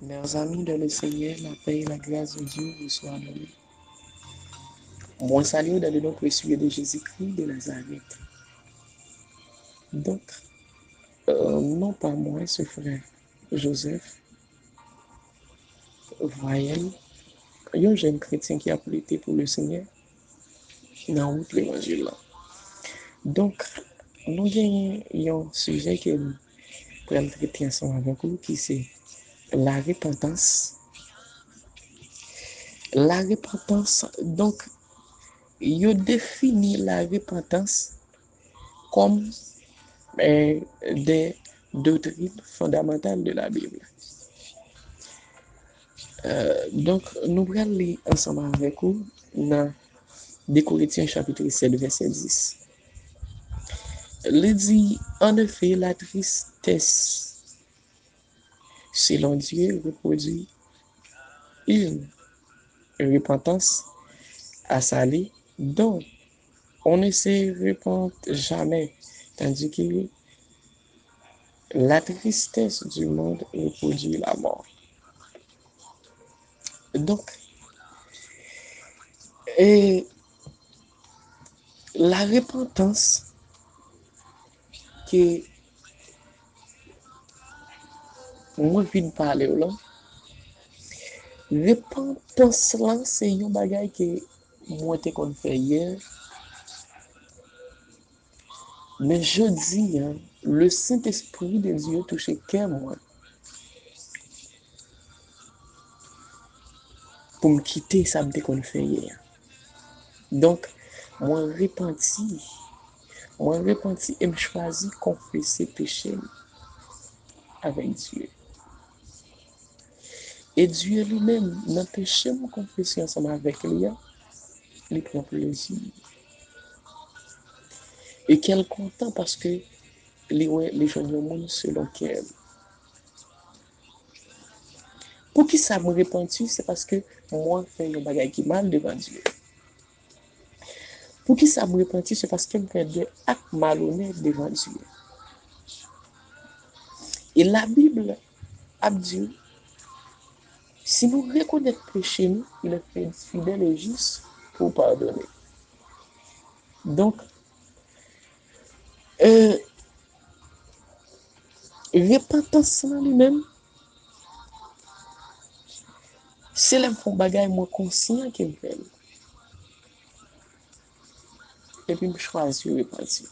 Mes amis dans le Seigneur, la paix et la grâce de Dieu vous soient données. Moi, salut dans le nom précieux de Jésus-Christ de Nazareth. Donc, non pas moi, ce frère Joseph, voyez, un jeune chrétien qui a prêté pour le Seigneur dans route l'évangile là. Donc, nous avons un sujet que nous prenons traiter ensemble avec vous qui c'est la repentance. La repentance, donc, il définit la repentance comme des doctrines fondamentales de la Bible. Donc, nous allons lire ensemble avec vous dans 2 Corinthiens chapitre 7, verset 10. Il dit, en effet, la tristesse, selon Dieu, reproduit une repentance à salir dont on ne se repent jamais, tandis que la tristesse du monde reproduit la mort. Donc, et la repentance que moi je viens de parler là, repentance là, c'est un bagage que moi te qu'on fait hier, mais je dis, hein, le Saint-Esprit de Dieu touche cœur moi pour me quitter ça me qu'on fait hier. Donc, moi repenti et me choisi confesser péché avec Dieu. Et Dieu lui-même, dans le péché, me confesser ensemble avec lui, il prend plaisir. Et qu'elle content parce que les gens du monde selon qu'elle. Pour qui ça me repenti, c'est parce que moi, je fais un bagage qui mal devant Dieu. Pour qui ça me repenti, c'est parce que je fais des actes malhonnêtes devant Dieu. Et la Bible a dit, si nous reconnaissons le péché, nous, il est fait fidèle et juste pour pardonner. Donc, repentance lui-même, c'est là font bagage moi conscient qu'il fait. Et puis, je choisis de repentir.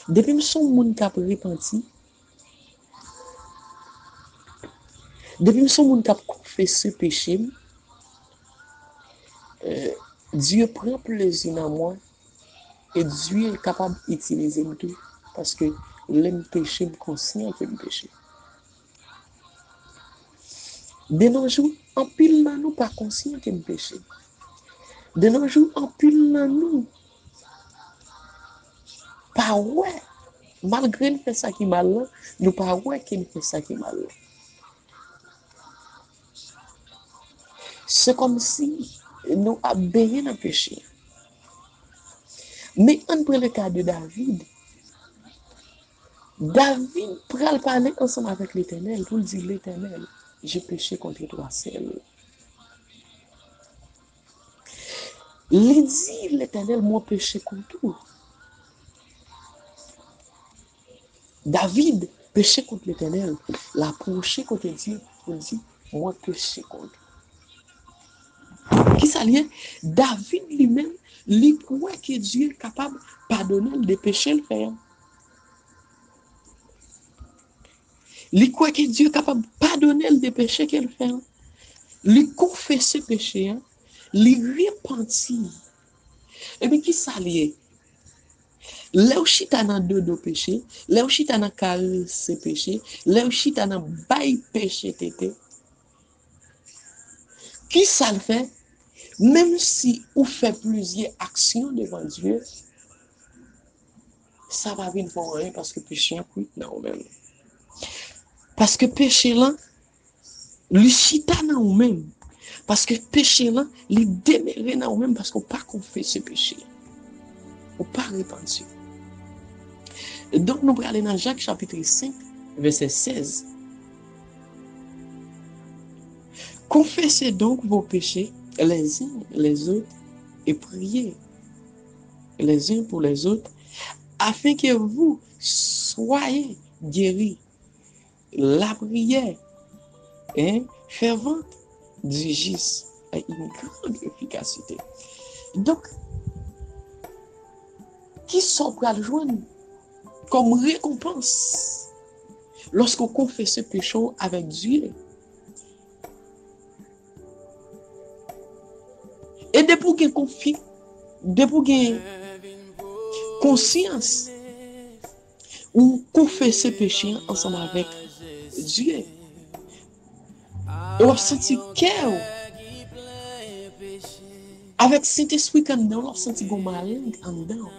Depuis que je suis un qui a repenti, depuis que je suis un qui a confessé péché, Dieu prend plaisir dans moi et Dieu est capable d'utiliser tout parce que l'aime péché, me conscient que me péché. De nos jours, en pile dans nous, pas conscient que me péché. De nos jours, en pile dans nous, pas ouais. Malgré le fait ça qui mal là, nous pas ouais qu'il fait ça qui mal là. C'est comme si nous avons baigné dans le péché. Mais on prend le cas de David. David pral parler ensemble avec l'Éternel pour dire l'Éternel, j'ai péché contre toi seul. Il dit l'Éternel, moi péché contre toi. David péché contre l'Éternel, l'approché contre Dieu pour dire, moi péché contre toi. Qui s'allie? David lui-même, il croit que Dieu est capable de pardonner des péchés le faire. Il croit que Dieu est capable de pardonner des péchés qu'il fait. Il confesse péché, il repentit. Et bien qui s'allie? Là où chita dans deux péché, là où chita dans caresse péché, là où chita dans bail péché tété. Qui ça le fait? Même si on fait plusieurs actions devant Dieu, ça va venir pour rien parce que péché est quitte dans même. Parce que péché là, lui chita dans nous-mêmes. Parce que péché là, il demeure dans nous-mêmes parce qu'on pas confessé péché. On pas repenti. Donc nous allons aller dans Jacques chapitre 5, verset 16. Confessez donc vos péchés les uns les autres et priez les uns pour les autres afin que vous soyez guéris. La prière fervente du juste a une grande efficacité. Donc, qui sont prêts à le joindre comme récompense lorsqu'on confesse ce péché avec Dieu? Et depuis qu'on confie, depuis qu'on conscience ou confesser péché ensemble avec Dieu, et on senti cœur avec cet esprit qu'on a, on senti qu'on malin en dedans.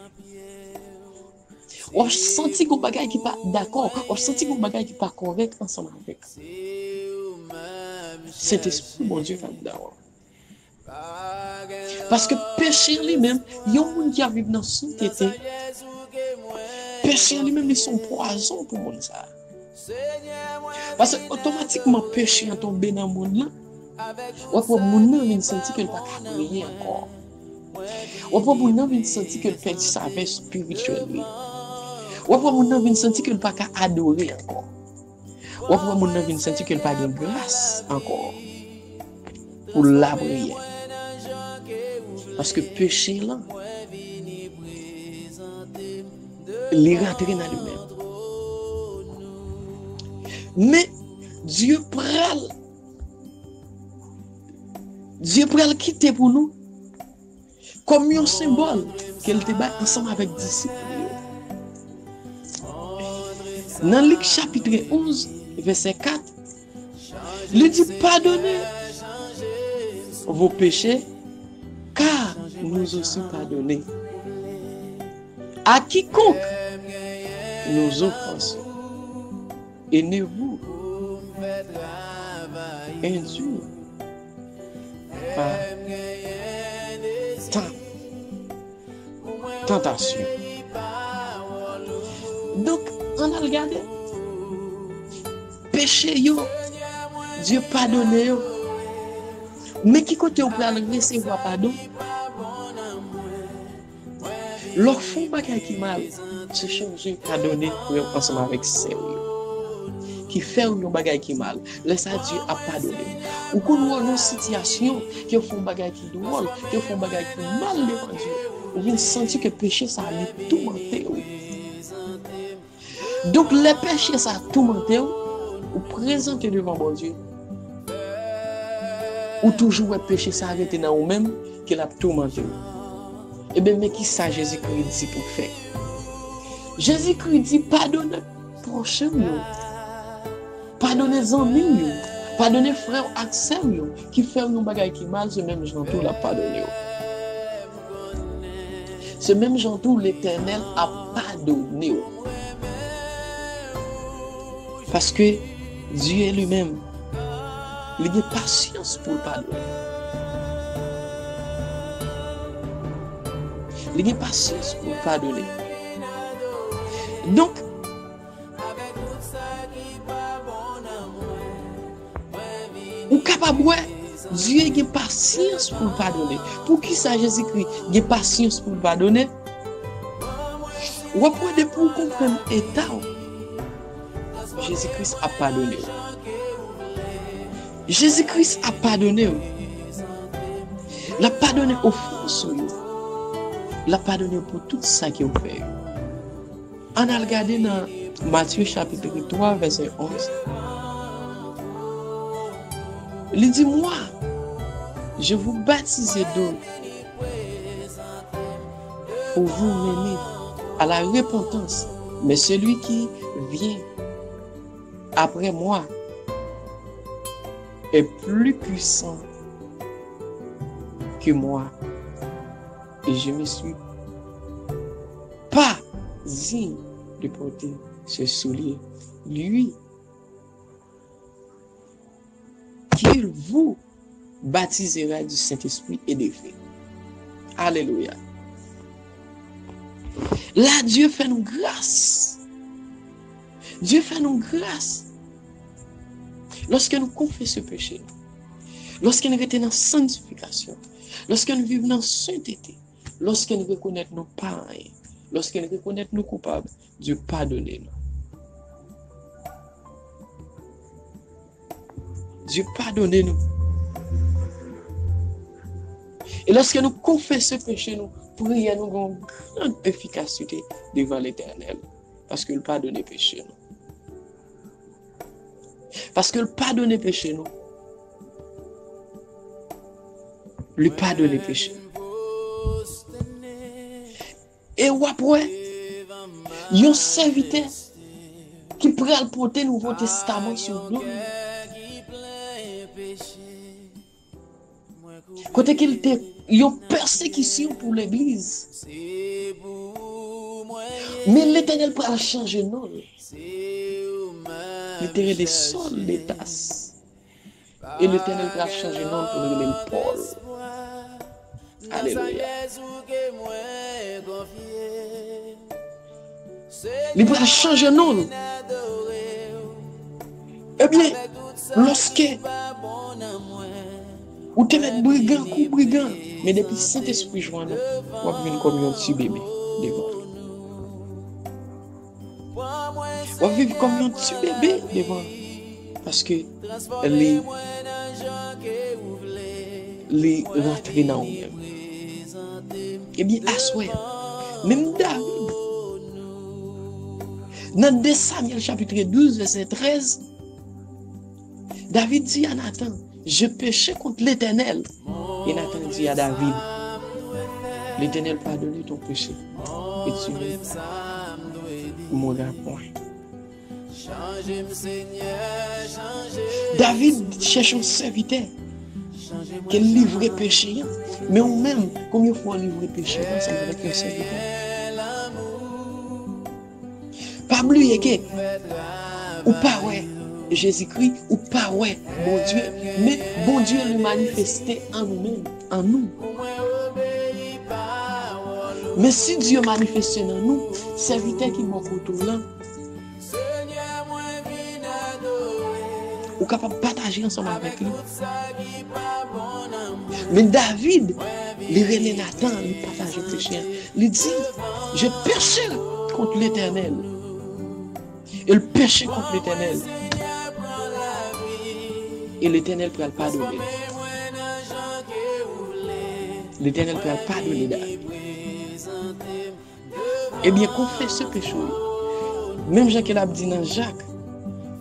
On senti qu'on bagaille qui pas d'accord, on senti qu'on bagaille qui pas correct ensemble avec cet esprit bon Dieu en dedans. Parce que péché lui-même, il y a un monde qui vit dans son société. Péché lui-même, ils sont poison pour monde ça. Parce que automatiquement péché en tombé dans le monde là, ou pour mon âme il sentit que le pas prier encore. Ou pour mon âme il sentit que le fait sa vie spirituelle. Ou pour mon âme il sentit que le pas adorer encore. Ou pour mon âme il sentit que le pas de grâce encore pour la prière. Parce que péché là, il est rentré dans lui-même. Mais Dieu pral quitter pour nous comme un symbole qu'elle te bat ensemble avec disciples. Dans Luc chapitre 11, verset 4, il dit pardonnez vos péchés car nous aussi pardonnés à quiconque nous offense. Et ne vous induisez par tentation. Donc, on a regardé. Péché, yo, Dieu pardonne. Yo. Mais qui côté on peut recevoir pardon? Leur fond bagay qui mal, se changer, pardonner pour ensemble avec sérieux. Qui fait un bagay qui mal, laisse Dieu à pardonner. Ou qu'on voit une situation qui font bagay qui drôle, qui font bagay qui mal devant Dieu. Ou bien sentir que péché ça a tout menté. Donc le péché ça a tout menté ou présenter devant bon Dieu. Ou toujours le péché ça arrêté dans vous-même qu'il a tout menté. Et bien mais qui ça Jésus-Christ dit pour faire? Jésus-Christ dit pardonnez prochain. Pardonnez amis, pardonnez frère Axel qui fait un bagay qui mal, ce même Jean tout l'a pardonné. Ce même Jean tout l'Éternel a pardonné. Parce que Dieu lui-même, il a patience pour pardonner. Il a patience pour pardonner. Donc, ou capable Dieu a patience pour pardonner. Pour qui ça Jésus-Christ a patience pour pardonner? Ou après pour comprendre l'état Jésus-Christ a pardonné. Jésus-Christ a pardonné. Il a pardonné aux offenses. Il a pardonné pour tout ça qu'il a fait. On a regardé dans Matthieu chapitre 3 verset 11. Il dit, moi, je vous baptise d'eau pour vous mener à la repentance. Mais celui qui vient après moi est plus puissant que moi. Et je me suis pas digne de porter ce soulier. Lui, qu'il vous baptisera du Saint-Esprit et de feu. Alléluia. Là, Dieu fait nous grâce Dieu fait nous grâce. Lorsque nous confessons péché, lorsque nous sommes dans sanctification, lorsque nous vivons dans sainteté, lorsque nous reconnaissons nos parents, lorsque nous reconnaissons nos coupables, Dieu pardonne nous. Dieu pardonne nous. Et lorsque nous confessons péché, nous prions, nous avons une grande efficacité devant l'Éternel. Parce que le pardonne péché nous. Parce que le pardonne péché nous. Le pardonne péché. Et après, il y a un serviteur qui prend le porter le Nouveau Testament sur nous. Côté qu'il était, il y a une persécution pour l'Église. Mais l'Éternel peut changer non. L'Éternel des sols, des tasses. Et l'Éternel peut changer non pour le Paul. Alléluia. Il peut changer non. Eh bien, lorsque ou te mettre brigand, coup brigand, mais depuis Saint-Esprit joint nous, on va vivre comme un petit bébé devant. On va vivre comme un petit bébé devant. Parce que les rentrer dans nous-mêmes. Eh bien, à soi, même David, dans 2 Samuel chapitre 12, verset 13, David dit à Nathan, je péchais contre l'Éternel. Et Nathan dit à David, l'Éternel pardonne ton péché. Et tu ne mourras point. David cherche un serviteur qui livre péché. Mais ou même, combien de fois livrer péché ensemble avec un serviteur? Pas oublier que, ou pas ouais, Jésus-Christ, ou pas ouais, bon Dieu, mais bon Dieu le manifestait en nous-mêmes, en nous. Mais si Dieu manifestait en nous, serviteur qui m'a autour là, ou capable de partager ensemble avec lui. Mais David, il relève Nathan, il partage le péché. Il dit, je péchais contre l'Éternel. Il péchait contre l'Éternel. Et l'Éternel peut le pardonner. L'Éternel peut le pardonner David. Eh bien, confesse ce péché. Même Jacques l'a dit dans Jacques,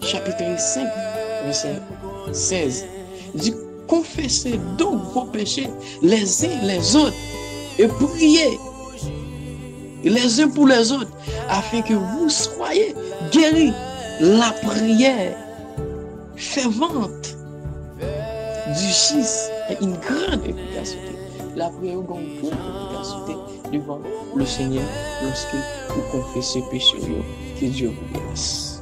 chapitre 5, verset 16. Il dit, confessez donc vos péchés les uns les autres et priez les uns pour les autres afin que vous soyez guéris. La prière fervente du Fils est une grande efficacité. La prière est une grande efficacité devant le Seigneur lorsque vous confessez péché. Que Dieu vous bénisse.